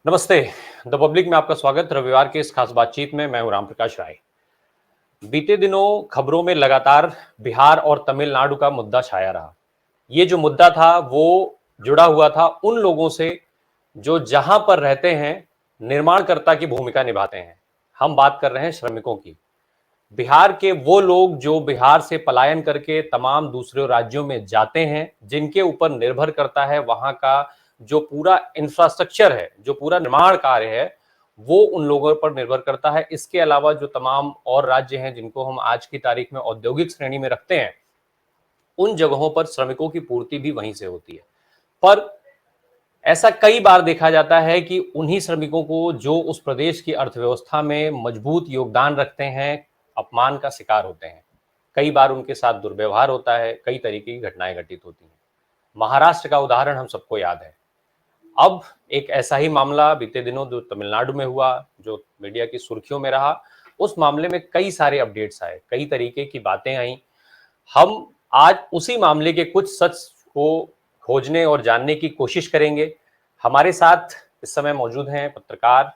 नमस्ते। The public में आपका स्वागत। रविवार के इस खास बातचीत में मैं हूं राम प्रकाश राय। बीते दिनों खबरों में लगातार बिहार और तमिलनाडु का मुद्दा छाया रहा। ये जो मुद्दा था वो जुड़ा हुआ था उन लोगों से जो जहां पर रहते हैं निर्माणकर्ता की भूमिका निभाते हैं। हम बात कर रहे हैं श्रमिकों की। बिहार के वो लोग जो बिहार से पलायन करके तमाम दूसरे राज्यों में जाते हैं, जिनके ऊपर निर्भर करता है वहां का जो पूरा इंफ्रास्ट्रक्चर है, जो पूरा निर्माण कार्य है, वो उन लोगों पर निर्भर करता है। इसके अलावा जो तमाम और राज्य हैं जिनको हम आज की तारीख में औद्योगिक श्रेणी में रखते हैं, उन जगहों पर श्रमिकों की पूर्ति भी वहीं से होती है। पर ऐसा कई बार देखा जाता है कि उन्हीं श्रमिकों को जो उस प्रदेश की अर्थव्यवस्था में मजबूत योगदान रखते हैं, अपमान का शिकार होते हैं। कई बार उनके साथ दुर्व्यवहार होता है, कई तरीके की घटनाएं घटित होती हैं। महाराष्ट्र का उदाहरण हम सबको याद है। अब एक ऐसा ही मामला बीते दिनों जो तमिलनाडु में हुआ, जो मीडिया की सुर्खियों में रहा। उस मामले में कई सारे अपडेट्स आए, कई तरीके की बातें आई। हम आज उसी मामले के कुछ सच को खोजने और जानने की कोशिश करेंगे। हमारे साथ इस समय मौजूद हैं पत्रकार,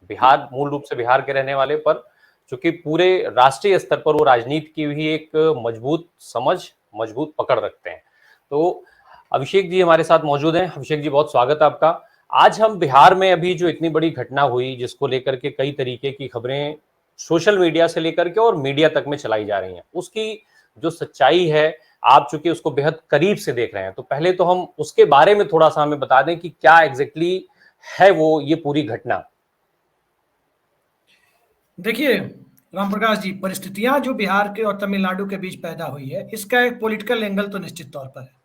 बिहार, मूल रूप से बिहार के रहने वाले, पर चूंकि पूरे राष्ट्रीय स्तर पर वो राजनीति की भी एक मजबूत समझ, मजबूत पकड़ रखते हैं। तो अभिषेक जी हमारे साथ मौजूद हैं। अभिषेक जी, बहुत स्वागत है आपका। आज हम बिहार में अभी जो इतनी बड़ी घटना हुई, जिसको लेकर के कई तरीके की खबरें सोशल मीडिया से लेकर के और मीडिया तक में चलाई जा रही हैं, उसकी जो सच्चाई है, आप चूंकि उसको बेहद करीब से देख रहे हैं, तो पहले तो हम उसके बारे में थोड़ा सा हमें बता दें कि क्या एग्जैक्टली है वो ये पूरी घटना। देखिए राम प्रकाश जी, परिस्थितियां जो बिहार के और तमिलनाडु के बीच पैदा हुई है, इसका एक पॉलिटिकल एंगल तो निश्चित तौर पर है।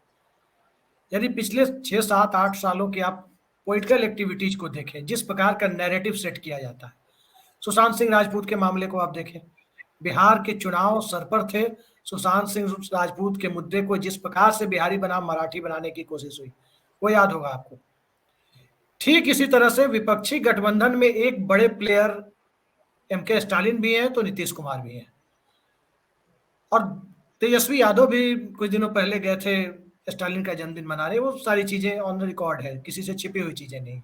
यदि पिछले 6, 7, 8 सालों की आप पॉलिटिकल एक्टिविटीज को देखें, जिस प्रकार का नैरेटिव सेट किया जाता है, सुशांत सिंह राजपूत के मामले को आप देखें, बिहार के चुनाव सर पर थे। सुशांत सिंह राजपूत के मुद्दे को जिस प्रकार से बिहारी बनाम मराठी बनाने की कोशिश हुई, वो याद होगा आपको। ठीक इसी तरह से विपक्षी गठबंधन में एक बड़े प्लेयर एम.के. स्टालिन भी हैं तो नीतीश कुमार भी हैं, और तेजस्वी यादव भी कुछ दिनों पहले गए थे स्टालिन का जन्मदिन मनाने। वो सारी चीजें ऑन रिकॉर्ड है, किसी से छिपी हुई चीजें नहीं।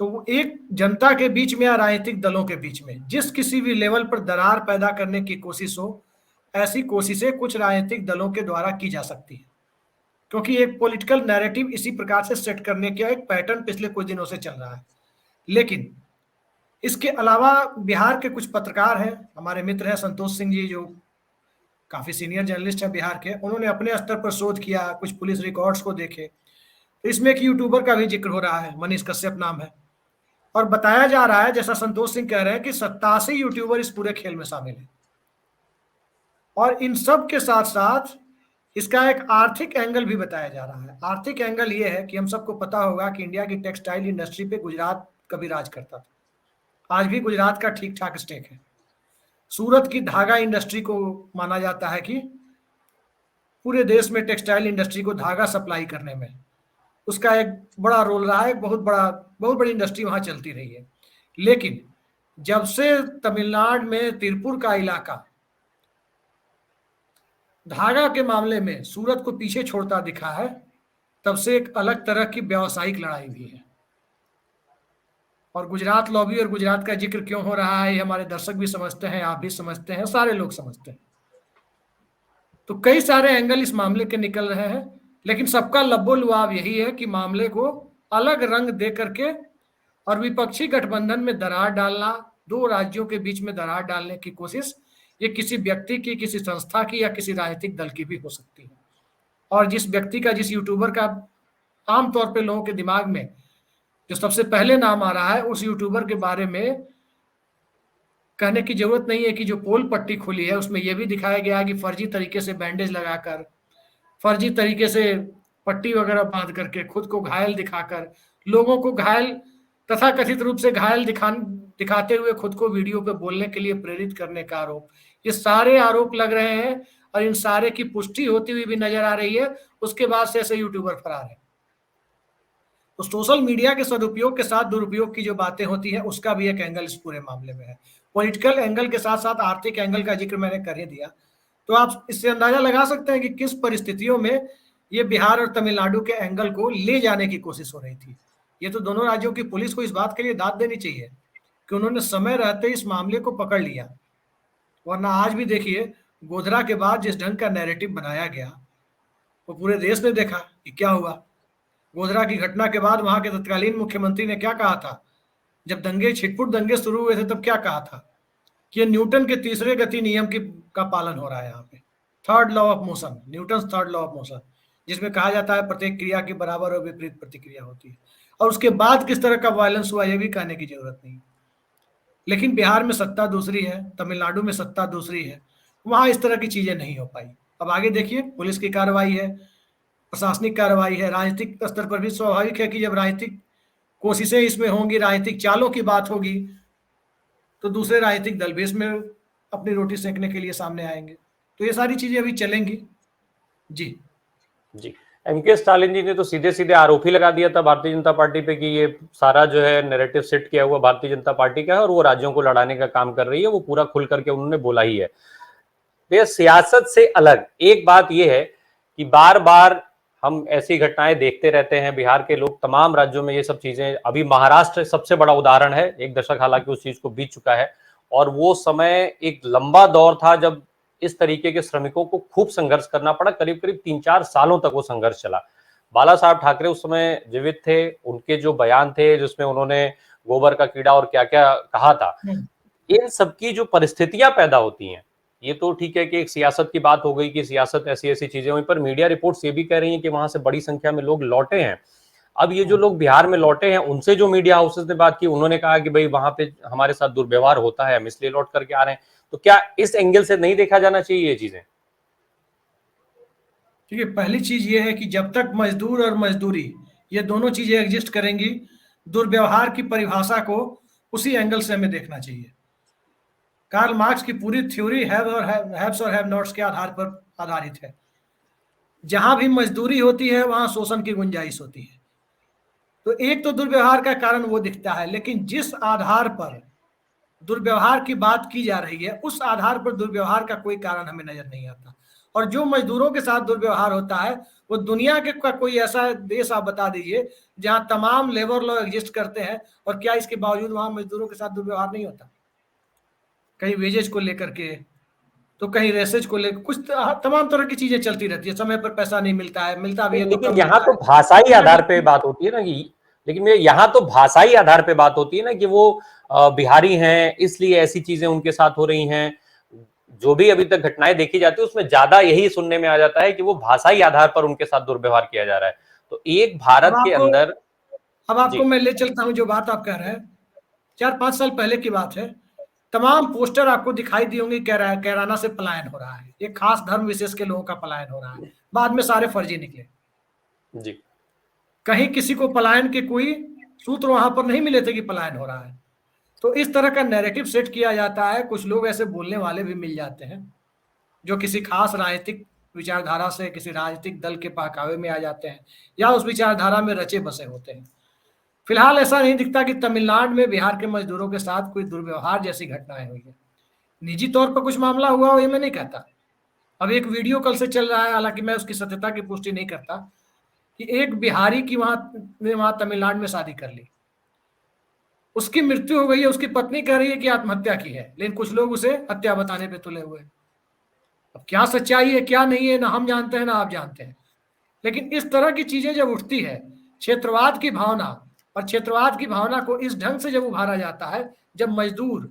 तो वो एक जनता के बीच में या राजनीतिक दलों के बीच में जिस किसी भी लेवल पर दरार पैदा करने की कोशिश हो, ऐसी कोशिशें कुछ राजनीतिक दलों के द्वारा की जा सकती है, क्योंकि एक पॉलिटिकल नैरेटिव इसी प्रकार से सेट करने का एक पैटर्न पिछले कुछ दिनों से चल रहा है। लेकिन इसके अलावा बिहार के कुछ पत्रकार हैं, हमारे मित्र हैं संतोष सिंह जी, जो काफी सीनियर जर्नलिस्ट हैं बिहार के। उन्होंने अपने स्तर पर शोध किया, कुछ पुलिस रिकॉर्ड्स को देखे। तो इसमें एक यूट्यूबर का भी जिक्र हो रहा है, मनीष कश्यप नाम है, और बताया जा रहा है, जैसा संतोष सिंह कह रहे हैं, कि 87 यूट्यूबर इस पूरे खेल में शामिल हैं। और इन सब के साथ साथ इसका एक आर्थिक एंगल भी बताया जा रहा है। आर्थिक एंगल ये है कि हम सबको पता होगा कि इंडिया की टेक्सटाइल इंडस्ट्री पे गुजरात कभी राज करता था। आज भी गुजरात का ठीक ठाक स्टेक है। सूरत की धागा इंडस्ट्री को माना जाता है कि पूरे देश में टेक्सटाइल इंडस्ट्री को धागा सप्लाई करने में उसका एक बड़ा रोल रहा है। बहुत बड़ी इंडस्ट्री वहां चलती रही है। लेकिन जब से तमिलनाडु में तिरुपुर का इलाका धागा के मामले में सूरत को पीछे छोड़ता दिखा है, तब से एक अलग तरह की व्यावसायिक लड़ाई भी है। और गुजरात लॉबी और गुजरात का जिक्र क्यों हो रहा है, ये हमारे दर्शक भी समझते हैं, आप भी समझते हैं, सारे लोग समझते हैं। तो कई सारे एंगल इस मामले के निकल रहे हैं, लेकिन सबका लब्बो लुआब यही है कि मामले को अलग रंग दे करके और विपक्षी गठबंधन में दरार डालना, दो राज्यों के बीच में दरार डालने की कोशिश, ये किसी व्यक्ति की, किसी संस्था की या किसी राजनीतिक दल की भी हो सकती है। और जिस व्यक्ति का, जिस यूट्यूबर का आमतौर पर लोगों के दिमाग में जो सबसे पहले नाम आ रहा है, उस यूट्यूबर के बारे में कहने की जरूरत नहीं है कि जो पोल पट्टी खुली है उसमें यह भी दिखाया गया है कि फर्जी तरीके से बैंडेज लगाकर, फर्जी तरीके से पट्टी वगैरह बांध करके, खुद को घायल दिखाकर, लोगों को घायल तथा कथित रूप से घायल दिखाते हुए खुद को वीडियो पे बोलने के लिए प्रेरित करने का आरोप, ये सारे आरोप लग रहे हैं और इन सारे की पुष्टि होती हुई भी नजर आ रही है। उसके बाद से ऐसे यूट्यूबर फरार है। तो सोशल मीडिया के सदुपयोग के साथ दुरुपयोग की जो बातें होती है, उसका भी एक एंगल इस पूरे मामले में है। पॉलिटिकल एंगल के साथ साथ आर्थिक एंगल का जिक्र मैंने कर ही दिया। तो आप इससे अंदाजा लगा सकते हैं कि किस परिस्थितियों में ये बिहार और तमिलनाडु के एंगल को ले जाने की कोशिश हो रही थी। ये तो दोनों राज्यों की पुलिस को इस बात के लिए दाद देनी चाहिए कि उन्होंने समय रहते इस मामले को पकड़ लिया, वरना आज भी देखिए गोधरा के बाद जिस ढंग का नैरेटिव बनाया गया वो पूरे देश ने देखा कि क्या हुआ। गोधरा की घटना के बाद वहां के तत्कालीन मुख्यमंत्री ने क्या कहा था, जब दंगे छिटपुट दंगे शुरू हुए थे तब क्या कहा था कि ये न्यूटन के तीसरे गति नियम की का पालन हो रहा है यहाँ पे, third law of motion, Newton third law of motion, जिसमें कहा जाता है प्रत्येक क्रिया की बराबर और विपरीत प्रतिक्रिया होती है। और उसके बाद किस तरह का वायलेंस हुआ ये भी कहने की जरूरत नहीं। लेकिन बिहार में सत्ता दूसरी है, तमिलनाडु में सत्ता दूसरी है, वहां इस तरह की चीजें नहीं हो पाई। अब आगे देखिए पुलिस की कार्रवाई है, प्रशासनिक कार्रवाई है, राजनीतिक स्तर पर भी स्वाभाविक है कि जब राजनीतिक कोशिशें इसमें होंगी, राजनीतिक चालों की बात होगी, तो दूसरे राजनीतिक दल भी इसमें अपनी रोटी सेकने के लिए सामने आएंगे। तो ये सारी चीजें अभी चलेंगी। जी जी, एमके स्टालिन जी ने तो सीधे सीधे आरोप ही लगा दिया था भारतीय जनता पार्टी पे कि ये सारा जो है नैरेटिव सेट किया हुआ भारतीय जनता पार्टी का है और वो राज्यों को लड़ाने का काम कर रही है। वो पूरा खुल करके उन्होंने बोला ही है। ये सियासत से अलग एक बात ये है कि बार बार हम ऐसी घटनाएं देखते रहते हैं। बिहार के लोग तमाम राज्यों में ये सब चीजें, अभी महाराष्ट्र सबसे बड़ा उदाहरण है, एक दशक हालांकि उस चीज को बीत चुका है। और वो समय एक लंबा दौर था जब इस तरीके के श्रमिकों को खूब संघर्ष करना पड़ा। करीब करीब 3-4 सालों तक वो संघर्ष चला। बाला साहब ठाकरे उस समय जीवित थे। उनके जो बयान थे जिसमें उन्होंने गोबर का कीड़ा और क्या क्या कहा था, इन सबकी जो परिस्थितियां पैदा होती हैं, ये तो ठीक है कि एक सियासत की बात हो गई कि सियासत ऐसी ऐसी चीजें हुई, पर मीडिया रिपोर्ट्स ये भी कह रही हैं कि वहां से बड़ी संख्या में लोग लौटे हैं। अब ये जो लोग बिहार में लौटे हैं उनसे जो मीडिया हाउसेस ने बात की, उन्होंने कहा कि भाई वहां पे हमारे साथ दुर्व्यवहार होता है, हम इसलिए लौट करके आ रहे हैं। तो क्या इस एंगल से नहीं देखा जाना चाहिए ये चीजें? ठीक है, पहली चीज ये है कि जब तक मजदूर और मजदूरी ये दोनों चीजें एग्जिस्ट करेंगी, दुर्व्यवहार की परिभाषा को उसी एंगल से हमें देखना चाहिए। कार्ल मार्क्स की पूरी थ्योरी हैव्स और हैव नॉट्स के आधार पर आधारित है। जहां भी मजदूरी होती है वहां शोषण की गुंजाइश होती है। तो एक तो दुर्व्यवहार का कारण वो दिखता है, लेकिन जिस आधार पर दुर्व्यवहार की बात की जा रही है उस आधार पर दुर्व्यवहार का कोई कारण हमें नजर नहीं आता। और जो मजदूरों के साथ दुर्व्यवहार होता है वो दुनिया के का कोई ऐसा देश आप बता दीजिए जहां तमाम लेबर लॉ एग्जिस्ट करते हैं और क्या इसके बावजूद वहां मजदूरों के साथ दुर्व्यवहार नहीं होता। कहीं वेजेज को लेकर के, तो कहीं रेसेज को लेकर, कुछ तमाम तरह की चीजें चलती रहती है। समय पर पैसा नहीं मिलता है, मिलता भी है तो लेकिन कम यहाँ मिलता तो है। भाषाई आधार पे बात होती है ना कि, लेकिन यहाँ तो भाषाई आधार पे बात होती है ना कि वो बिहारी हैं इसलिए ऐसी चीजें उनके साथ हो रही हैं। जो भी अभी तक घटनाएं देखी जाती है उसमें ज्यादा यही सुनने में आ जाता है कि वो भाषाई आधार पर उनके साथ दुर्व्यवहार किया जा रहा है। तो एक भारत के अंदर अब जी आपको मैं ले चलता हूं, जो बात आप कह रहे हैं 4-5 साल पहले की बात है। तमाम पोस्टर आपको दिखाई दी होंगी, कैराना से पलायन हो रहा है, एक खास धर्म विशेष के लोगों का पलायन हो रहा है। बाद में सारे फर्जी निकले। जी कहीं किसी को पलायन के कोई सूत्र वहां पर नहीं मिले थे कि पलायन हो रहा है। तो इस तरह का नैरेटिव सेट किया जाता है। कुछ लोग ऐसे बोलने वाले भी मिल जाते हैं जो किसी खास राजनीतिक विचारधारा से, किसी राजनीतिक दल के बहकावे में आ जाते हैं या उस विचारधारा में रचे बसे होते हैं। फिलहाल ऐसा नहीं दिखता कि तमिलनाडु में बिहार के मजदूरों के साथ कोई दुर्व्यवहार जैसी घटनाएं हुई है। निजी तौर पर कुछ मामला हुआ हो ये मैं नहीं कहता। अब एक वीडियो कल से चल रहा है, हालांकि मैं उसकी सत्यता की पुष्टि नहीं करता, कि एक बिहारी की वहां तमिलनाडु में शादी कर ली, उसकी मृत्यु हो गई है, उसकी पत्नी कह रही है कि आत्महत्या की है, लेकिन कुछ लोग उसे हत्या बताने पे तुले हुए हैं। अब क्या सच्चाई है क्या नहीं है ना हम जानते हैं ना आप जानते हैं। लेकिन इस तरह की चीजें जब उठती है, क्षेत्रवाद की भावना, और क्षेत्रवाद की भावना को इस ढंग से जब उभारा जाता है, जब मजदूर,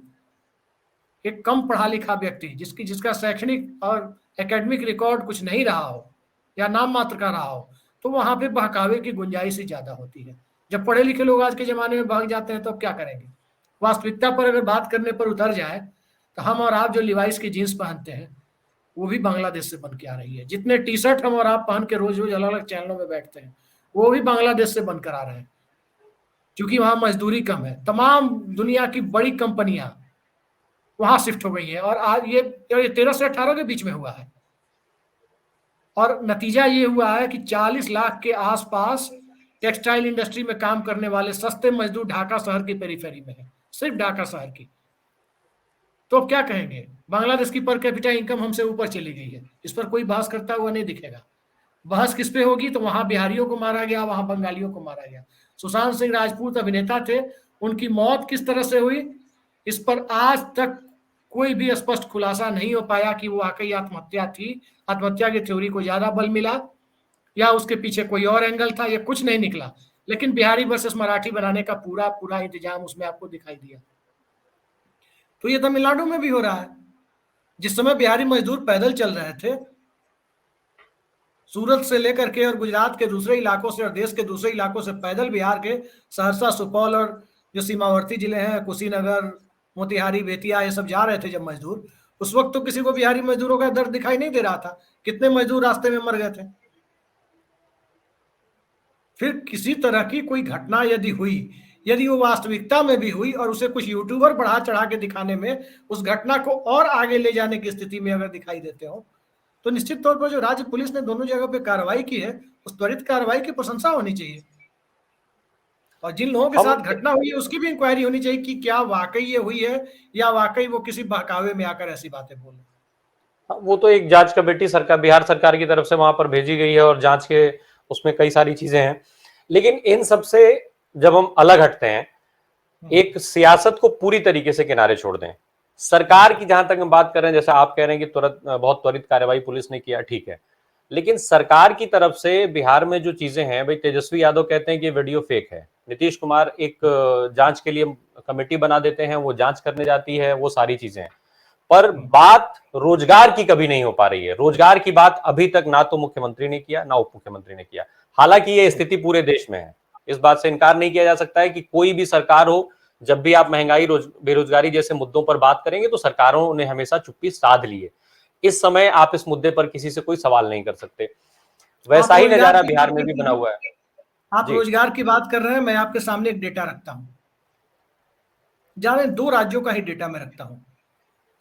एक कम पढ़ा लिखा व्यक्ति जिसका शैक्षणिक और एकेडमिक रिकॉर्ड कुछ नहीं रहा हो या नाम मात्र का रहा हो, तो वहां पे बहकावे की गुंजाइश ही ज्यादा होती है। जब पढ़े लिखे लोग आज के जमाने में भाग जाते हैं तो अब क्या करेंगे। वास्तविकता पर अगर बात करने पर उतर जाए तो हम और आप जो लिवाइस की जीन्स पहनते हैं वो भी बांग्लादेश से बन के आ रही है। जितने टी शर्ट हम और आप पहन के रोज रोज अलग अलग चैनलों में बैठते हैं वो भी बांग्लादेश से बनकर आ रहे हैं, क्योंकि वहां मजदूरी कम है। तमाम दुनिया की बड़ी कंपनियां वहां शिफ्ट हो गई है और आज ये 13 से 18 के बीच में हुआ है। और नतीजा ये हुआ है कि 40 लाख के आसपास टेक्सटाइल इंडस्ट्री में काम करने वाले सस्ते मजदूर ढाका शहर की पेरीफेरी में है, सिर्फ ढाका शहर की। तो अब क्या कहेंगे, बांग्लादेश की पर कैपिटा इनकम हमसे ऊपर चली गई है, इस पर कोई बहस करता हुआ नहीं दिखेगा। बहस किस पे होगी, तो वहां बिहारियों को मारा गया, वहां बंगालियों को मारा गया। सुशांत सिंह राजपूत अभिनेता थे, उनकी मौत किस तरह से हुई, इस पर आज तक कोई भी स्पष्ट खुलासा नहीं हो पाया कि वो वाकई आत्महत्या थी, आत्महत्या की थ्योरी को ज्यादा बल मिला या उसके पीछे कोई और एंगल था, ये कुछ नहीं निकला। लेकिन बिहारी वर्सेस मराठी बनाने का पूरा पूरा इंतजाम उसमें आपको दिखाई दिया। तो ये तमिलनाडु में भी हो रहा है। जिस समय बिहारी मजदूर पैदल चल रहे थे सूरत से लेकर के और गुजरात के दूसरे इलाकों से और देश के दूसरे इलाकों से पैदल बिहार के सहरसा, सुपौल और जो सीमावर्ती जिले हैं कुशीनगर, मोतिहारी, बेतिया, ये सब जा रहे थे जब मजदूर, उस वक्त तो किसी को बिहारी मजदूरों का दर्द दिखाई नहीं दे रहा था। कितने मजदूर रास्ते में मर गए थे। फिर किसी तरह की कोई घटना यदि हुई, यदि वो वास्तविकता में भी हुई और उसे कुछ यूट्यूबर बढ़ा चढ़ा के दिखाने में उस घटना को और आगे ले जाने की स्थिति में अगर दिखाई देते हो, तो निश्चित तौर पर जो राज्य पुलिस ने दोनों जगह पे कार्रवाई की है उस त्वरित कार्रवाई की प्रशंसा होनी चाहिए। और जिन लोगों के साथ घटना हुई है उसकी भी इंक्वायरी होनी चाहिए कि क्या वाकई ये हुई है या वाकई वो किसी बहकावे में आकर ऐसी बातें बोले। वो तो एक जांच कमेटी सरकार, बिहार सरकार की तरफ से वहां पर भेजी गई है और जांच के उसमें कई सारी चीजें हैं। लेकिन इन सबसे जब हम अलग हटते हैं, एक सियासत को पूरी तरीके से किनारे छोड़ दें, सरकार की जहां तक हम बात कर रहे हैं, जैसा आप कह रहे हैं कि बहुत त्वरित कार्रवाई पुलिस ने किया, ठीक है, लेकिन सरकार की तरफ से बिहार में जो चीजें हैं, भाई तेजस्वी यादव कहते हैं कि वीडियो फेक है, नीतीश कुमार एक जांच के लिए कमेटी बना देते हैं, वो जांच करने जाती है, वो सारी चीजें हैं, पर बात रोजगार की कभी नहीं हो पा रही है। रोजगार की बात अभी तक ना तो मुख्यमंत्री ने किया ना उप मुख्यमंत्री ने किया। हालांकि ये स्थिति पूरे देश में है, इस बात से इनकार नहीं किया जा सकता है कि कोई भी सरकार हो, जब भी आप महंगाई, बेरोजगारी जैसे मुद्दों पर बात करेंगे तो सरकारों ने हमेशा चुप्पी साध ली है। इस समय आप इस मुद्दे पर किसी से कोई सवाल नहीं कर सकते। वैसा ही नजारा बिहार में भी बना हुआ है। आप रोजगार की बात कर रहे हैं, मैं आपके सामने एक डेटा रखता हूं। जाने 2 राज्यों का ही डेटा मैं रखता हूं।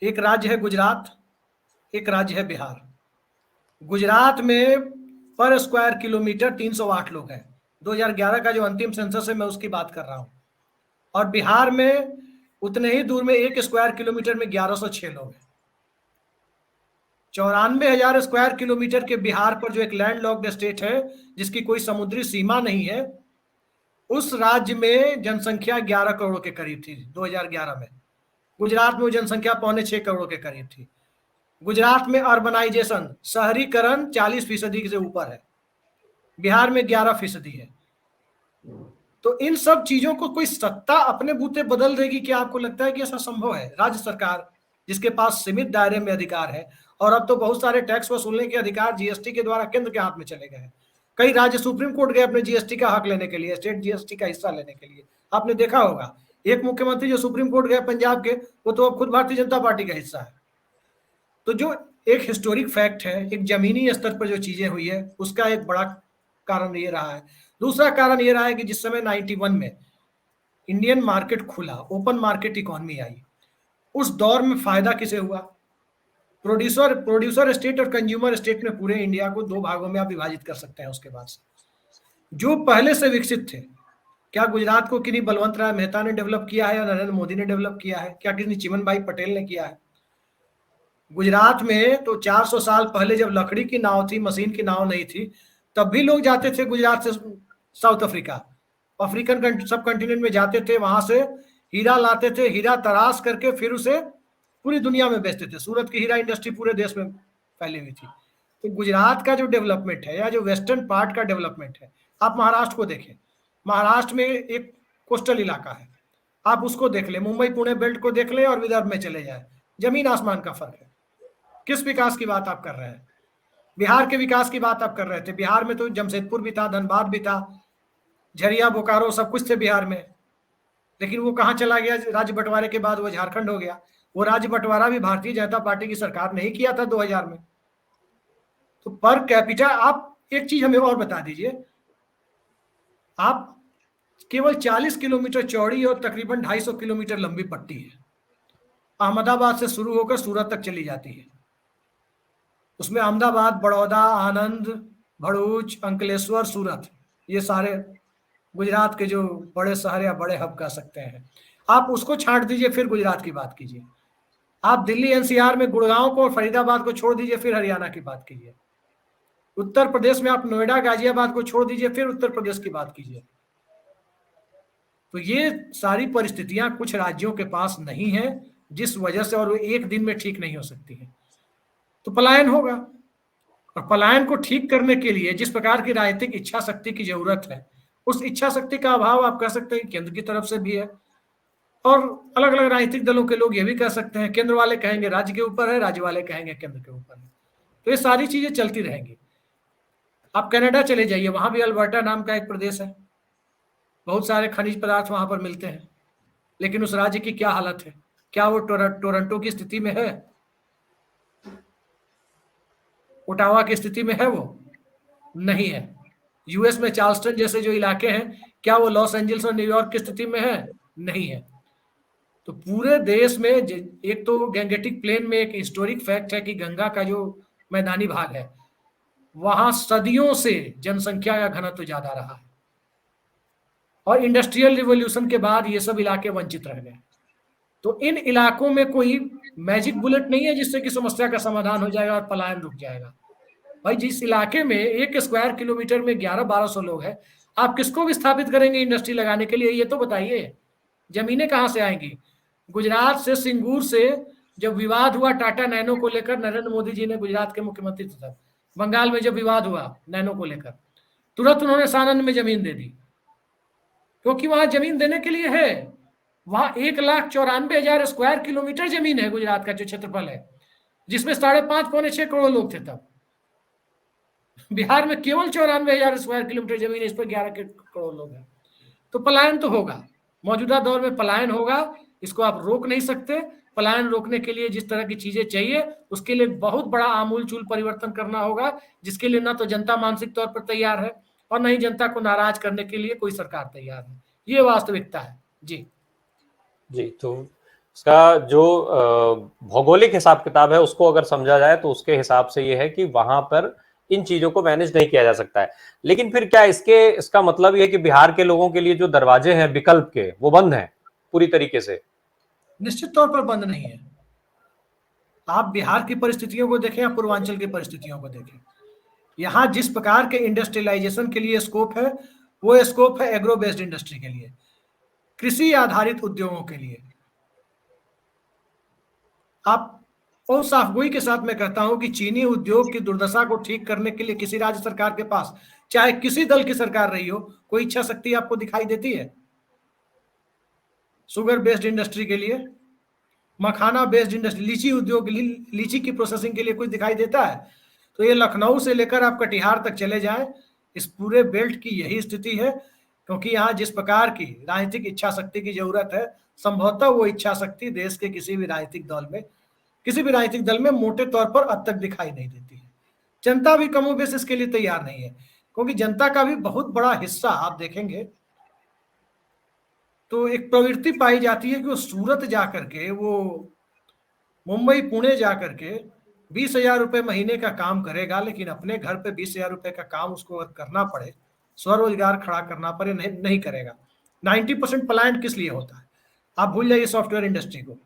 एक राज्य है गुजरात, एक राज्य है बिहार। गुजरात में पर स्क्वायर किलोमीटर 308 लोग हैं। 2011 का जो अंतिम सेंसस है मैं उसकी बात कर रहा हूं। और बिहार में उतने ही दूर में 1 स्क्वायर किलोमीटर में 1106 लोग हैं। 94,000 स्क्वायर किलोमीटर के बिहार पर जो एक लैंडलॉक्ड स्टेट है जिसकी कोई समुद्री सीमा नहीं है, उस राज्य में जनसंख्या 11 करोड़ के करीब थी 2011 में। गुजरात में वो जनसंख्या 5.25 करोड़ के करीब थी। गुजरात में अर्बनाइजेशन, शहरीकरण 40% से ऊपर है, बिहार में 11% है। तो इन सब चीजों को कोई सत्ता अपने बूते बदल देगी? क्या आपको लगता है कि ऐसा संभव है? राज्य सरकार जिसके पास सीमित दायरे में अधिकार है, और अब तो बहुत सारे टैक्स वसूलने के अधिकार जीएसटी के द्वारा केंद्र के हाथ में चले गए हैं। कई राज्य सुप्रीम कोर्ट गए अपने जीएसटी का हक लेने के लिए, स्टेट जीएसटी का हिस्सा लेने के लिए। आपने देखा होगा एक मुख्यमंत्री जो सुप्रीम कोर्ट गए पंजाब के, वो तो अब खुद भारतीय जनता पार्टी का हिस्सा है। तो जो एक हिस्टोरिक फैक्ट है, एक जमीनी स्तर पर जो चीजें हुई है, उसका एक बड़ा कारण ये रहा है। दूसरा कारण ये रहा है कि जिस समय 91 में इंडियन मार्केट खुला, ओपन मार्केट इकोनॉमी आई, उस दौर में फायदा किसे हुआ? प्रोड्यूसर स्टेट और कंज्यूमर स्टेट में पूरे इंडिया को 2 भागों में आप विभाजित कर सकते हैं। उसके बाद से जो पहले से विकसित थे, क्या गुजरात को किन्हीं बलवंत राय मेहता ने डेवलप किया है या नरेंद्र मोदी ने डेवलप किया है? क्या किसी चिमन भाई पटेल ने किया है? गुजरात में तो 400 साल पहले जब लकड़ी की नाव थी, मशीन की नाव नहीं थी, तब भी लोग जाते थे गुजरात से साउथ अफ्रीका, अफ्रीकन सब कंटिनेंट में जाते थे, वहां से हीरा लाते थे, हीरा तराश करके फिर उसे पूरी दुनिया में बेचते थे। सूरत की हीरा इंडस्ट्री पूरे देश में फैली हुई थी। तो गुजरात का जो डेवलपमेंट है या जो वेस्टर्न पार्ट का डेवलपमेंट है, आप महाराष्ट्र को देखें। महाराष्ट्र में एक कोस्टल इलाका है, आप उसको देख ले, मुंबई पुणे बेल्ट को देख ले और विदर्भ में चले जाए, जमीन आसमान का फर्क है। किस विकास की बात आप कर रहे हैं? बिहार के विकास की बात आप कर रहे थे। बिहार में तो जमशेदपुर भी था, धनबाद भी था, झरिया, बोकारो सब कुछ थे बिहार में। लेकिन वो कहाँ चला गया? राज्य बंटवारे के बाद वो झारखंड हो गया। वो राज्य बंटवारा भी भारतीय जनता पार्टी की सरकार ने ही किया था 2000 में। तो पर कैपिटा, आप एक चीज हमें और बता दीजिए, आप केवल 40 किलोमीटर चौड़ी और तकरीबन 250 किलोमीटर लंबी पट्टी है, अहमदाबाद से शुरू होकर सूरत तक चली जाती है। उसमें अहमदाबाद, बड़ौदा, आनंद, भरूच, अंकलेश्वर, सूरत, ये सारे गुजरात के जो बड़े शहर या बड़े हब कह सकते हैं। आप उसको छांट दीजिए, फिर गुजरात की बात कीजिए। आप दिल्ली एनसीआर में गुड़गांव को और फरीदाबाद को छोड़ दीजिए, फिर हरियाणा की बात कीजिए। उत्तर प्रदेश में आप नोएडा, गाजियाबाद को छोड़ दीजिए, फिर उत्तर प्रदेश की बात कीजिए। तो ये सारी परिस्थितियां कुछ राज्यों के पास नहीं है, जिस वजह से, और वो एक दिन में ठीक नहीं हो सकती है, तो पलायन होगा। और पलायन को ठीक करने के लिए जिस प्रकार की राजनीतिक इच्छा शक्ति की जरूरत है, उस इच्छा शक्ति का अभाव आप कह सकते हैं केंद्र की तरफ से भी है, और अलग अलग राजनीतिक दलों के लोग ये भी कह सकते हैं, केंद्र वाले कहेंगे राज्य के ऊपर है, राज्य वाले कहेंगे केंद्र के ऊपर है। तो ये सारी चीजें चलती रहेंगी। आप कनाडा चले जाइए, वहां भी अल्बर्टा नाम का एक प्रदेश है, बहुत सारे खनिज पदार्थ वहां पर मिलते हैं, लेकिन उस राज्य की क्या हालत है? क्या वो टोरंटो की स्थिति में है? ओटावा की स्थिति में है? वो नहीं है। यूएस में चार्ल्सटन जैसे जो इलाके हैं, क्या वो लॉस एंजल्स और न्यूयॉर्क की स्थिति में है? नहीं है। तो पूरे देश में एक तो गैंगेटिक प्लेन में एक हिस्टोरिक फैक्ट है कि गंगा का जो मैदानी भाग है, वहां सदियों से जनसंख्या का घनत्व ज्यादा रहा है, और इंडस्ट्रियल रिवॉल्यूशन के बाद ये सब इलाके वंचित रह गए। तो इन इलाकों में कोई मैजिक बुलेट नहीं है जिससे कि समस्या का समाधान हो जाएगा और पलायन रुक जाएगा। भाई, जिस इलाके में 1 स्क्वायर किलोमीटर में 1100-1200 लोग हैं, आप किसको विस्थापित करेंगे इंडस्ट्री लगाने के लिए? ये तो बताइए। जमीनें कहां से आएंगी? गुजरात से, सिंगूर से जब विवाद हुआ टाटा नैनो को लेकर, नरेंद्र मोदी जी ने, गुजरात के मुख्यमंत्री थे तब, बंगाल में जब विवाद हुआ नैनो को लेकर, तुरंत उन्होंने सानंद में जमीन दे दी, क्योंकि वहां जमीन देने के लिए है। वहां 1,94,000 स्क्वायर किलोमीटर जमीन है गुजरात का जो क्षेत्रफल है, जिसमें 5.5-6 करोड़ लोग थे तब। बिहार में केवल 94,000 स्क्वायर किलोमीटर जमीन है, इस पर 11 करोड़ लोग हैं। तो पलायन तो होगा, मौजूदा दौर में पलायन होगा, इसको आप रोक नहीं सकते। पलायन रोकने के लिए जिस तरह की चीजें चाहिए, उसके लिए बहुत बड़ा आमूल चूल परिवर्तन करना होगा, जिसके लिए ना तो जनता मानसिक तौर पर तैयार है, और न ही जनता को नाराज करने के लिए कोई सरकार तैयार है। ये वास्तविकता है। जी जी, तो इसका जो भौगोलिक हिसाब किताब है उसको अगर समझा जाए तो उसके हिसाब से ये है कि वहां पर इन चीजों को मैनेज नहीं किया जा सकता है। लेकिन फिर क्या इसका मतलब ये है कि बिहार के लोगों के लिए जो दरवाजे हैं विकल्प के, वो बंद हैं पूरी तरीके से? निश्चित तौर पर बंद नहीं है। आप बिहार की परिस्थितियों को देखें या पूर्वांचल की परिस्थितियों को देखें, यहाँ जिस प्रकार के इंडस्ट्रियलाइजेशन के लिए स्कोप है, वो स्कोप है एग्रो बेस्ड इंडस्ट्री के लिए, कृषि आधारित उद्योगों के लिए। आप और साफगोई के साथ मैं कहता हूं कि चीनी उद्योग की दुर्दशा को ठीक करने के लिए किसी राज्य सरकार के पास, चाहे किसी दल की सरकार रही हो, कोई इच्छा शक्ति आपको दिखाई देती है? शुगर बेस्ड इंडस्ट्री के लिए, मखाना बेस्ड इंडस्ट्री, लीची उद्योग, लीची की प्रोसेसिंग के लिए कुछ दिखाई देता है? तो ये लखनऊ से लेकर आप कटिहार तक चले जाएं, इस पूरे बेल्ट की यही स्थिति है, क्योंकि यहाँ जिस प्रकार की राजनीतिक इच्छा शक्ति की जरूरत है, संभवतः वो इच्छा शक्ति देश के किसी भी राजनीतिक दल में मोटे तौर पर अब तक दिखाई नहीं देती है। जनता भी कमोबेश इसके लिए तैयार नहीं है, क्योंकि जनता का भी बहुत बड़ा हिस्सा आप देखेंगे तो एक प्रवृत्ति पाई जाती है कि वो सूरत जाकर के, वो मुंबई पुणे जाकर के 20,000 रुपए महीने का काम करेगा, लेकिन अपने घर पे 20,000 रुपए का काम उसको अगर करना पड़े, स्वरोजगार खड़ा करना पड़े, नहीं करेगा। 90% पलायन किस लिए होता है? आप भूल जाइए सॉफ्टवेयर इंडस्ट्री को।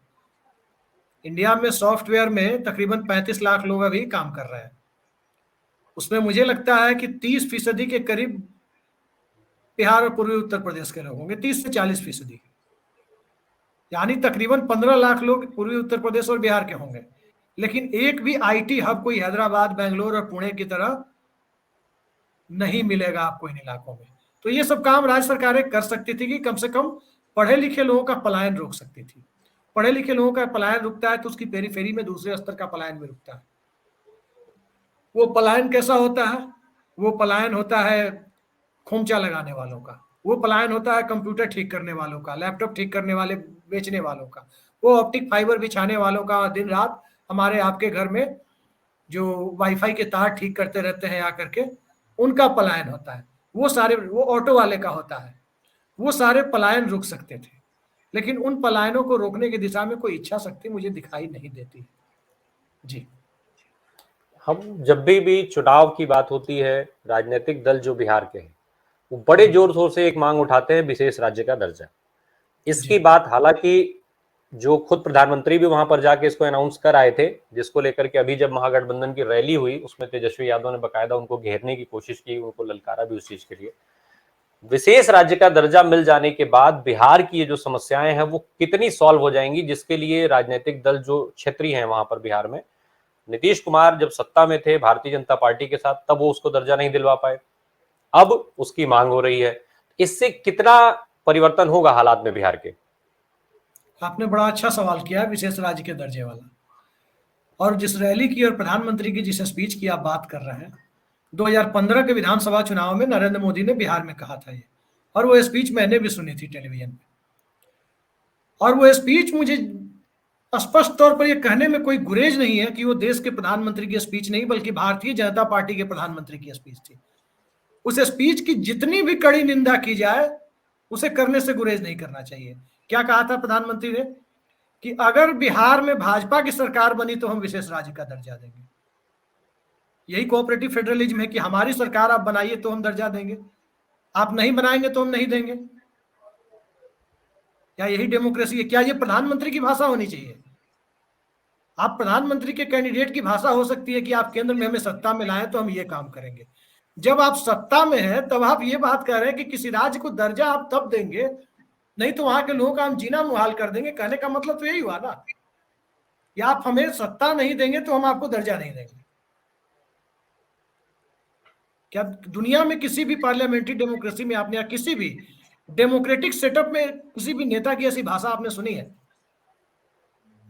इंडिया में सॉफ्टवेयर में तकरीबन 35 लाख लोग अभी काम कर रहे हैं, उसमें मुझे लगता है कि 30% के करीब बिहार और पूर्वी उत्तर प्रदेश के लोग होंगे, 30 से 40%, यानी तकरीबन 15 लाख लोग पूर्वी उत्तर प्रदेश और बिहार के होंगे। लेकिन एक भी आईटी हब कोई हैदराबाद, बेंगलोर और पुणे की तरह नहीं मिलेगा आपको इन इलाकों में। तो ये सब काम राज्य सरकारें कर सकती थी कि कम से कम पढ़े लिखे लोगों का पलायन रोक सकती थी। पढ़े लिखे लोगों का पलायन रुकता है तो उसकी पेरीफेरी में दूसरे स्तर का पलायन भी रुकता है। वो पलायन कैसा होता है? वो पलायन होता है खोमचा लगाने वालों का, वो पलायन होता है कंप्यूटर ठीक करने वालों का, लैपटॉप ठीक करने वाले बेचने वालों का, वो ऑप्टिक फाइबर बिछाने वालों का, दिन रात हमारे आपके घर में जो वाईफाई के तार ठीक करते रहते हैं आकर के, उनका पलायन होता है। वो ऑटो वाले का होता है। वो सारे पलायन रुक सकते थे, लेकिन उन पलायनों को रोकने की दिशा में कोई इच्छा शक्ति मुझे दिखाई नहीं देती। जी, हम जब भी चुनाव की बात होती है, राजनीतिक दल जो बिहार के हैं वो बड़े जोर शोर से एक मांग उठाते हैं विशेष राज्य का दर्जा। इसकी बात हालांकि जो खुद प्रधानमंत्री भी वहां पर जाके इसको अनाउंस कर आए थे, जिसको लेकर के अभी जब महागठबंधन की रैली हुई उसमें तेजस्वी यादव ने बकायदा उनको घेरने की कोशिश की, उनको ललकारा भी उस चीज के लिए। विशेष राज्य का दर्जा मिल जाने के बाद बिहार की ये जो समस्याएं हैं वो कितनी सॉल्व हो जाएंगी, जिसके लिए राजनीतिक दल जो क्षेत्रीय हैं वहां पर बिहार में, नीतीश कुमार जब सत्ता में थे भारतीय जनता पार्टी के साथ, तब वो उसको दर्जा नहीं दिलवा पाए, अब उसकी मांग हो रही है। इससे कितना परिवर्तन होगा हालात में बिहार के? आपने बड़ा अच्छा सवाल किया है विशेष राज्य के दर्जे वाला। और जिस रैली की और प्रधानमंत्री की जिस स्पीच की आप बात कर रहे हैं, 2015 के विधानसभा चुनाव में नरेंद्र मोदी ने बिहार में कहा था ये, और वो स्पीच मैंने भी सुनी थी टेलीविजन पे। और वो स्पीच मुझे स्पष्ट तौर पर ये कहने में कोई गुरेज नहीं है कि वो देश के प्रधानमंत्री की स्पीच नहीं, बल्कि भारतीय जनता पार्टी के प्रधानमंत्री की स्पीच थी। उस स्पीच की जितनी भी कड़ी निंदा की जाए, उसे करने से गुरेज नहीं करना चाहिए। क्या कहा था प्रधानमंत्री ने कि अगर बिहार में भाजपा की सरकार बनी तो हम विशेष राज्य का दर्जा देंगे। यही कोऑपरेटिव फेडरलिज्म है कि हमारी सरकार आप बनाइए तो हम दर्जा देंगे, आप नहीं बनाएंगे तो हम नहीं देंगे। क्या यही डेमोक्रेसी है? क्या ये प्रधानमंत्री की भाषा होनी चाहिए? आप प्रधानमंत्री के कैंडिडेट की भाषा हो सकती है कि आप केंद्र में हमें सत्ता में लाएं तो हम ये काम करेंगे। जब आप सत्ता में हैं तब आप ये बात कह रहे हैं कि किसी राज्य को दर्जा आप तब देंगे, नहीं तो वहां के लोगों का हम जीना मुहाल कर देंगे। कहने का मतलब तो यही हुआ ना कि आप हमें सत्ता नहीं देंगे तो हम आपको दर्जा नहीं देंगे। क्या दुनिया में किसी भी पार्लियामेंट्री डेमोक्रेसी में आपने, या किसी भी डेमोक्रेटिक सेटअप में किसी भी नेता की ऐसी भाषा आपने सुनी है?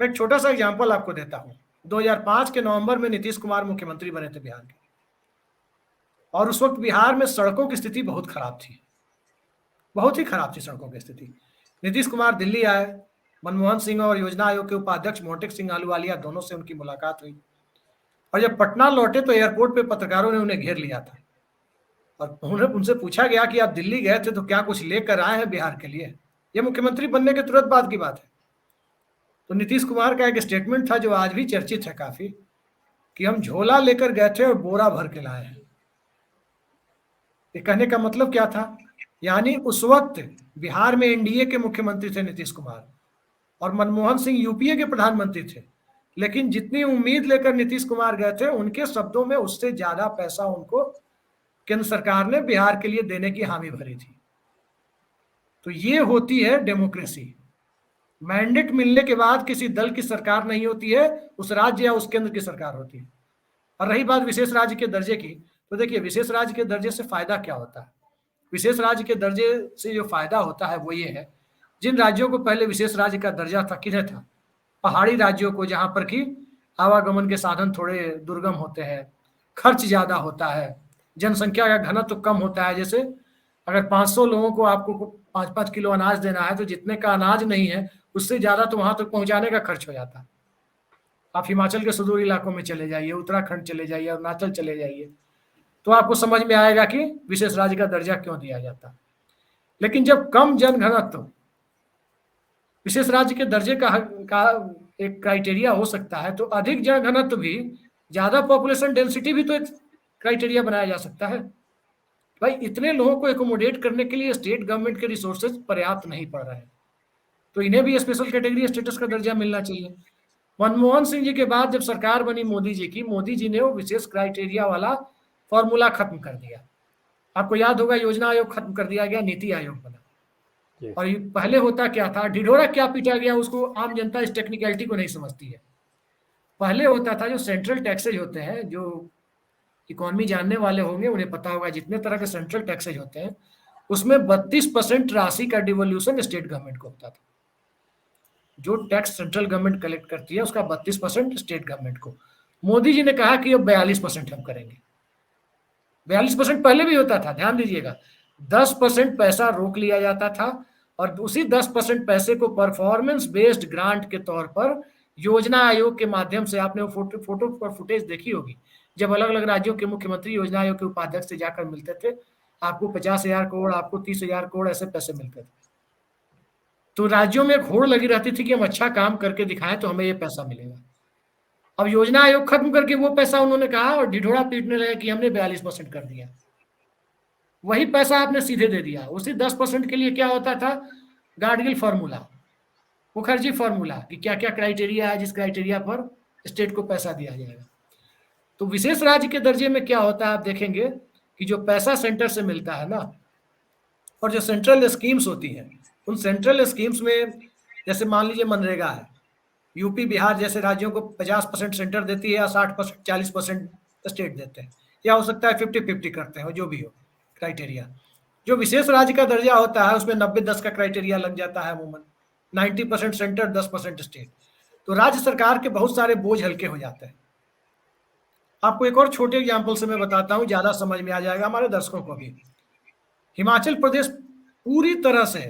मैं एक छोटा सा एग्जांपल आपको देता हूं। 2005 के नवंबर में नीतीश कुमार मुख्यमंत्री बने थे बिहार के, और उस वक्त बिहार में सड़कों की स्थिति बहुत खराब थी, बहुत ही खराब थी सड़कों की स्थिति। नीतीश कुमार दिल्ली आए, मनमोहन सिंह और योजना आयोग के उपाध्यक्ष मोटेक सिंह अहलूवालिया दोनों से उनकी मुलाकात हुई, और जब पटना लौटे तो एयरपोर्ट पे पत्रकारों ने उन्हें घेर लिया था, और उन्हें उनसे पूछा गया कि आप दिल्ली गए थे तो क्या कुछ लेकर आए हैं बिहार के लिए? ये मुख्यमंत्री बनने के तुरंत बाद की बात है। तो नीतीश कुमार का एक स्टेटमेंट था जो आज भी चर्चित है काफी, कि हम झोला लेकर गए थे और बोरा भर के लाए हैं। ये कहने का मतलब क्या था? यानी उस वक्त बिहार में एनडीए के मुख्यमंत्री थे नीतीश कुमार, और मनमोहन सिंह यूपीए के प्रधानमंत्री थे, लेकिन जितनी उम्मीद लेकर नीतीश कुमार गए थे, उनके शब्दों में उससे ज्यादा पैसा उनको केंद्र सरकार ने बिहार के लिए देने की हामी भरी थी। तो ये होती है डेमोक्रेसी। मैंडेट मिलने के बाद किसी दल की सरकार नहीं होती है, उस राज्य या उस केंद्र की सरकार होती है। और रही बात विशेष राज्य के दर्जे की, तो देखिए विशेष राज्य के दर्जे से फायदा क्या होता है? विशेष राज्य के दर्जे से जो फायदा होता है वो ये है, जिन राज्यों को पहले विशेष राज्य का दर्जा था, किन्हें था? पहाड़ी राज्यों को, जहां पर कि आवागमन के साधन थोड़े दुर्गम होते हैं, खर्च ज्यादा होता है, जनसंख्या का घनत्व तो कम होता है। जैसे अगर 500 लोगों को आपको 5-5 किलो अनाज देना है, तो जितने का अनाज नहीं है उससे ज्यादा तो वहां तक पहुंचाने का खर्च हो जाता है। आप हिमाचल के सुदूर इलाकों में चले जाइए, उत्तराखंड चले जाइए, अरुणाचल चले जाइए, तो आपको समझ में आएगा कि विशेष राज्य का दर्जा क्यों दिया जाता। लेकिन जब कम जनघनत्व, विशेष राज्य के दर्जे का एक क्राइटेरिया हो सकता है, तो अधिक जनघनत्व भी, ज्यादा पॉपुलेशन डेंसिटी भी तो एक क्राइटेरिया बनाया जा सकता है। भाई इतने लोगों को एकोमोडेट करने के लिए स्टेट गवर्नमेंट के रिसोर्सेज पर्याप्त नहीं पड़ रहे हैं, तो इन्हें भी स्पेशल कैटेगरी स्टेटस का दर्जा मिलना चाहिए। मनमोहन सिंह जी के बाद जब सरकार बनी मोदी जी की, मोदी जी ने वो विशेष क्राइटेरिया वाला फॉर्मूला खत्म कर दिया। आपको याद होगा योजना आयोग खत्म कर दिया गया, नीति आयोग बना। और पहले होता क्या था, ढिढोरा क्या पीटा गया, उसको आम जनता इस टेक्निकलिटी को नहीं समझती है। पहले होता था जो सेंट्रल टैक्सेज होते हैं, जो इकोनॉमी जानने वाले होंगे उन्हें पता होगा, जितने तरह के सेंट्रल टैक्सेज होते हैं उसमें 32% राशि का डिवोल्यूशन स्टेट गवर्नमेंट को होता था। जो टैक्स सेंट्रल गवर्नमेंट कलेक्ट करती है उसका 32% स्टेट गवर्नमेंट को। मोदी जी ने कहा कि अब 42% हम करेंगे। 42% पहले भी होता था, ध्यान दीजिएगा। 10% पैसा रोक लिया जाता था, और उसी 10% पैसे को परफॉर्मेंस बेस्ड ग्रांट के तौर पर योजना आयोग के माध्यम से, आपने वो फोटो और फुटेज देखी होगी, जब अलग अलग राज्यों के मुख्यमंत्री योजना आयोग के उपाध्यक्ष से जाकर मिलते थे, आपको 50,000 करोड़, आपको 30,000 करोड़ ऐसे पैसे मिलते थे। तो राज्यों में एक होड़ लगी रहती थी कि हम अच्छा काम करके दिखाएं तो हमें ये पैसा मिलेगा। अब योजना आयोग खत्म करके वो पैसा उन्होंने कहा, और ढिढोरा पीटने लगे कि हमने 42% कर दिया। वही पैसा आपने सीधे दे दिया। उसी 10% के लिए क्या होता था, गाडगिल फार्मूला, मुखर्जी फार्मूला, कि क्या क्या क्राइटेरिया है जिस क्राइटेरिया पर स्टेट को पैसा दिया जाएगा। तो विशेष राज्य के दर्जे में क्या होता है, आप देखेंगे कि जो पैसा सेंटर से मिलता है ना, और जो सेंट्रल स्कीम्स होती हैं, उन सेंट्रल स्कीम्स में जैसे मान लीजिए मनरेगा है, यूपी बिहार जैसे राज्यों को 50% सेंटर देती है या 60% 40% स्टेट देते हैं, या हो सकता है 50-50 करते हैं, जो भी हो क्राइटेरिया। जो विशेष राज्य का दर्जा होता है उसमें 90-10 का क्राइटेरिया लग जाता है अमूमन, 90% सेंटर 10% स्टेट। तो राज्य सरकार के बहुत सारे बोझ हल्के हो जाते हैं। आपको एक और छोटे एग्जाम्पल से मैं बताता हूँ, ज्यादा समझ में आ जाएगा हमारे दर्शकों को भी। हिमाचल प्रदेश पूरी तरह से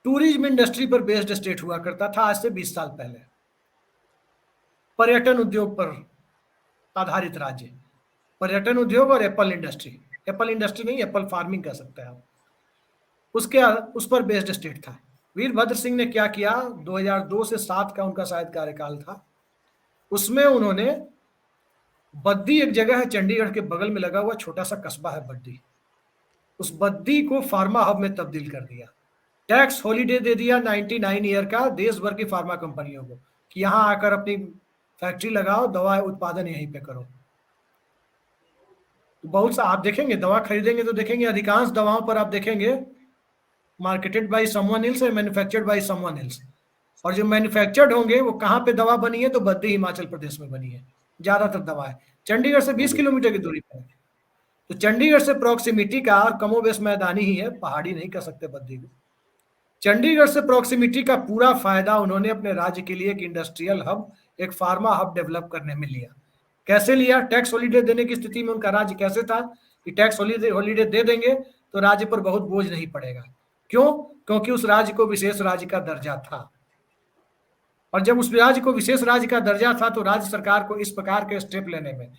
टूरिज्म इंडस्ट्री पर बेस्ड स्टेट हुआ करता था आज से 20 साल पहले, पर्यटन उद्योग पर आधारित राज्य, पर्यटन उद्योग और एप्पल इंडस्ट्री, एप्पल इंडस्ट्री नहीं, एप्पल फार्मिंग कह सकते हैं आप, उसके उस पर बेस्ड स्टेट था। वीरभद्र सिंह ने क्या किया, 2002 से 7 का उनका शायद कार्यकाल था, उसमें उन्होंने बद्दी, एक जगह है चंडीगढ़ के बगल में लगा हुआ छोटा सा कस्बा है बद्दी, उस बद्दी को फार्मा हब में तब्दील कर दिया। टैक्स हॉलीडे दे दिया 99 ईयर का देश भर की फार्मा कंपनियों को कि यहां आकर अपनी फैक्ट्री लगाओ, दवा उत्पादन यहीं पे करो। तो बहुत सा आप देखेंगे, दवा खरीदेंगे तो देखेंगे अधिकांश दवाओं पर आप देखेंगे मार्केटेड बाय समवन एल्स और मैन्युफैक्चर्ड बाय समवन एल्स, और जो मैन्युफैक्चर्ड होंगे वो कहाँ पे दवा बनी है, तो बद्दी हिमाचल प्रदेश में बनी है ज्यादातर दवाएं, चंडीगढ़ से 20 किलोमीटर की दूरी पर है। तो चंडीगढ़ से प्रॉक्सिमिटी का, और कमोबेश मैदानी ही है, पहाड़ी नहीं कह सकते बद्दी को, चंडीगढ़ से प्रॉक्सिमिटी का पूरा फायदा उन्होंने अपने राज्य के लिए एक इंडस्ट्रियल हब, एक फार्मा हब डेवलप करने में लिया। कैसे लिया, टैक्स हॉलीडे देने की स्थिति में उनका राज्य कैसे था कि टैक्स हॉलीडे दे देंगे तो राज्य पर बहुत बोझ नहीं पड़ेगा। क्यों? क्योंकि उस राज्य को विशेष राज्य का दर्जा था, और जब उस राज्य को विशेष राज्य का दर्जा था तो राज्य सरकार को इस प्रकार के स्टेप लेने में,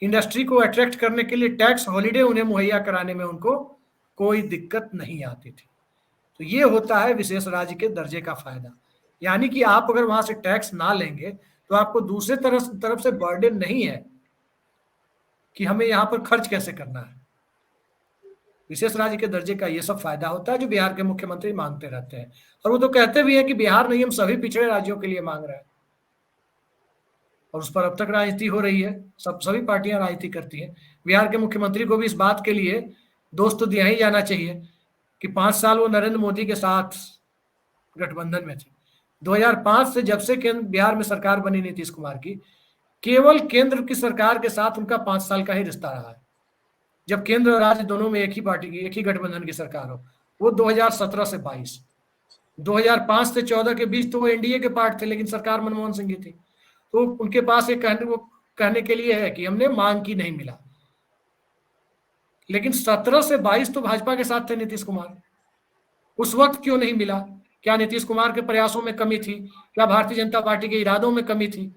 इंडस्ट्री को अट्रैक्ट करने के लिए टैक्स हॉलीडे उन्हें मुहैया कराने में उनको कोई दिक्कत नहीं आती थी। तो ये होता है विशेष राज्य के दर्जे का फायदा, यानी कि आप अगर वहां से टैक्स ना लेंगे तो आपको दूसरे तरफ से बर्डन नहीं है कि हमें यहाँ पर खर्च कैसे करना है। विशेष राज्य के दर्जे का ये सब फायदा होता है जो बिहार के मुख्यमंत्री मांगते रहते हैं, और वो तो कहते भी हैं कि बिहार नहीं, हम सभी पिछड़े राज्यों के लिए मांग रहे हैं, और उस पर अब तक राजनीति हो रही है, सभी पार्टियां राजनीति करती हैं। बिहार के मुख्यमंत्री को भी इस बात के लिए दोस्त तो दिया ही जाना चाहिए कि 5 साल वो नरेंद्र मोदी के साथ गठबंधन में थे। 2005 से जब से केंद्र बिहार में सरकार बनी नीतीश कुमार की, केवल केंद्र की सरकार के साथ उनका 5 साल का ही रिश्ता रहा है, जब केंद्र और राज्य दोनों में एक ही पार्टी की, एक ही गठबंधन की सरकार हो। वो 2017 से 22, 2005 से 14 के बीच तो वो एनडीए के पार्ट थे, लेकिन सरकार मनमोहन सिंह की थी, तो उनके पास एक कहने के लिए है कि हमने मांग की, नहीं मिला। लेकिन 17 से 22 तो भाजपा के साथ थे नीतीश कुमार, उस वक्त क्यों नहीं मिला? क्या नीतीश कुमार के प्रयासों में कमी थी? क्या भारतीय जनता पार्टी के इरादों में कमी थी?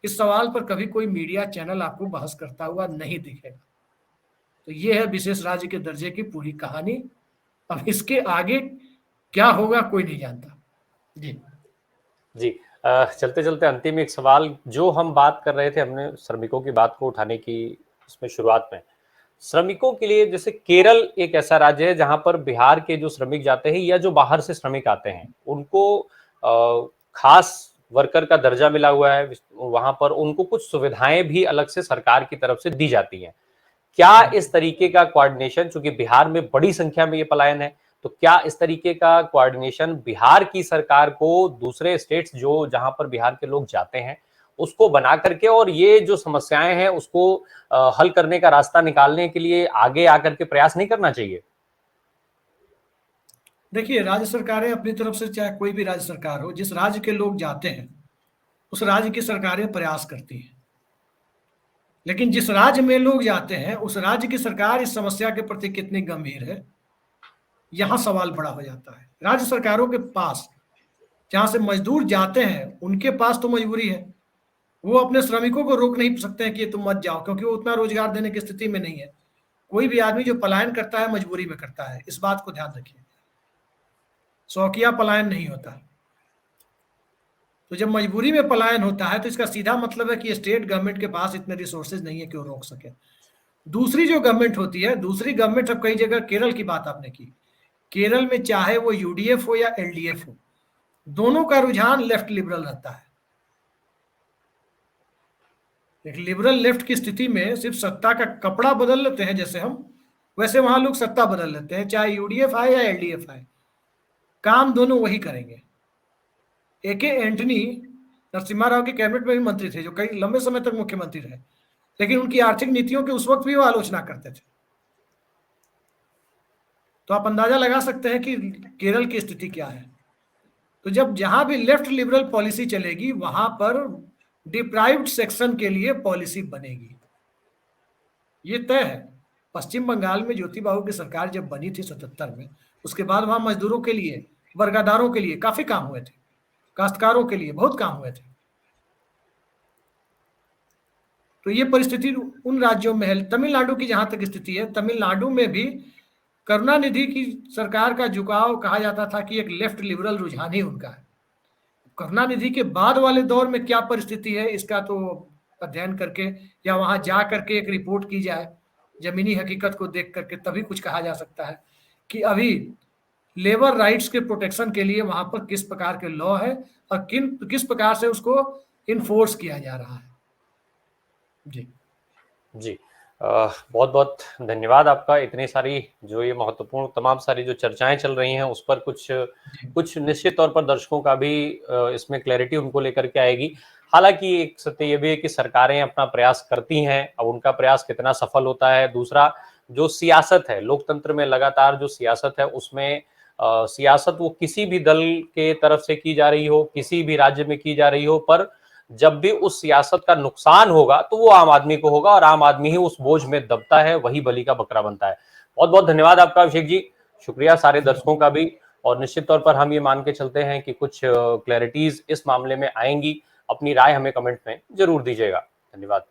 इस सवाल पर कभी कोई मीडिया चैनल आपको बहस करता हुआ नहीं दिखेगा। तो ये है विशेष राज्य के दर्जे की पूरी कहानी। अब इसके आगे क्या होगा कोई नहीं जानता। जी जी, चलते चलते अंतिम एक सवाल, जो हम बात कर रहे थे, हमने श्रमिकों की बात को उठाने की इसमें शुरुआत में, श्रमिकों के लिए जैसे केरल एक ऐसा राज्य है जहां पर बिहार के जो श्रमिक जाते हैं या जो बाहर से श्रमिक आते हैं उनको खास वर्कर का दर्जा मिला हुआ है, वहां पर उनको कुछ सुविधाएं भी अलग से सरकार की तरफ से दी जाती हैं। क्या इस तरीके का कोऑर्डिनेशन, चूंकि बिहार में बड़ी संख्या में ये पलायन है, तो क्या इस तरीके का कोऑर्डिनेशन बिहार की सरकार को दूसरे स्टेट्स जो जहां पर बिहार के लोग जाते हैं उसको बना करके और ये जो समस्याएं हैं उसको हल करने का रास्ता निकालने के लिए आगे आकर के प्रयास नहीं करना चाहिए? देखिए, राज्य सरकारें अपनी तरफ से, चाहे कोई भी राज्य सरकार हो, जिस राज्य के लोग जाते हैं उस राज्य की सरकारें प्रयास करती हैं, लेकिन जिस राज्य में लोग जाते हैं उस राज्य की सरकार इस समस्या के प्रति कितनी गंभीर है, यहां सवाल बड़ा हो जाता है। राज्य सरकारों के पास, जहां से मजदूर जाते हैं, उनके पास तो मजबूरी है, वो अपने श्रमिकों को रोक नहीं सकते हैं कि तुम मत जाओ, क्योंकि वो उतना रोजगार देने की स्थिति में नहीं है। कोई भी आदमी जो पलायन करता है मजबूरी में करता है, इस बात को ध्यान रखिए, शौकिया पलायन नहीं होता। तो जब मजबूरी में पलायन होता है तो इसका सीधा मतलब है कि स्टेट गवर्नमेंट के पास इतने रिसोर्सेज नहीं है कि वो रोक सके। दूसरी जो गवर्नमेंट होती है, दूसरी गवर्नमेंट, अब कई जगह केरल की बात आपने की, केरल में चाहे वो यूडीएफ हो या एलडीएफ हो, दोनों का रुझान लेफ्ट लिबरल रहता है। एक लिबरल लेफ्ट की स्थिति में सिर्फ सत्ता का कपड़ा बदल लेते हैं, जैसे हम वैसे वहां लोग सत्ता बदल लेते हैं, चाहे यूडीएफ आए या एलडीएफ आए, काम दोनों वही करेंगे। ए के एंटनी नरसिम्हा राव के कैबिनेट में भी मंत्री थे, जो कई लंबे समय तक मुख्यमंत्री रहे, लेकिन उनकी आर्थिक नीतियों की उस वक्त भी वो आलोचना करते थे। तो आप अंदाजा लगा सकते हैं कि केरल की स्थिति क्या है। तो जब जहां भी लेफ्ट लिबरल पॉलिसी चलेगी, वहां पर डिप्राइव्ड सेक्शन के लिए पॉलिसी बनेगी, ये तय है। पश्चिम बंगाल में ज्योति बाबू की सरकार जब बनी थी 77 में, उसके बाद वहां मजदूरों के लिए, वर्गादारों के लिए काफी काम हुए थे, काश्तकारों के लिए बहुत काम हुए थे। तो ये परिस्थिति उन राज्यों में है। तमिलनाडु की जहां तक स्थिति है, तमिलनाडु में भी करुणानिधि की सरकार का झुकाव कहा जाता था कि एक लेफ्ट लिबरल रुझान ही उनका है। करुणानिधि के बाद वाले दौर में क्या परिस्थिति है, इसका तो अध्ययन करके या वहां जा करके एक रिपोर्ट की जाए, जमीनी हकीकत को देख करके, तभी कुछ कहा जा सकता है कि अभी लेबर राइट्स के प्रोटेक्शन के लिए वहां पर किस प्रकार के लॉ है और किस प्रकार से उसको इन्फोर्स किया जा रहा है। जी जी, बहुत बहुत धन्यवाद आपका। इतनी सारी जो ये महत्वपूर्ण तमाम सारी जो चर्चाएं चल रही हैं उस पर कुछ निश्चित तौर पर दर्शकों का भी इसमें क्लैरिटी उनको लेकर के आएगी। हालांकि एक सत्य ये भी है कि सरकारें अपना प्रयास करती हैं, अब उनका प्रयास कितना सफल होता है। दूसरा, जो सियासत है, लोकतंत्र में लगातार जो सियासत है उसमें सियासत वो किसी भी दल के तरफ से की जा रही हो, किसी भी राज्य में की जा रही हो, पर जब भी उस सियासत का नुकसान होगा तो वो आम आदमी को होगा और आम आदमी ही उस बोझ में दबता है, वही बलि का बकरा बनता है। बहुत बहुत धन्यवाद आपका अभिषेक जी, शुक्रिया सारे दर्शकों का भी। और निश्चित तौर पर हम ये मान के चलते हैं कि कुछ क्लैरिटीज इस मामले में आएंगी। अपनी राय हमें कमेंट में जरूर दीजिएगा। धन्यवाद।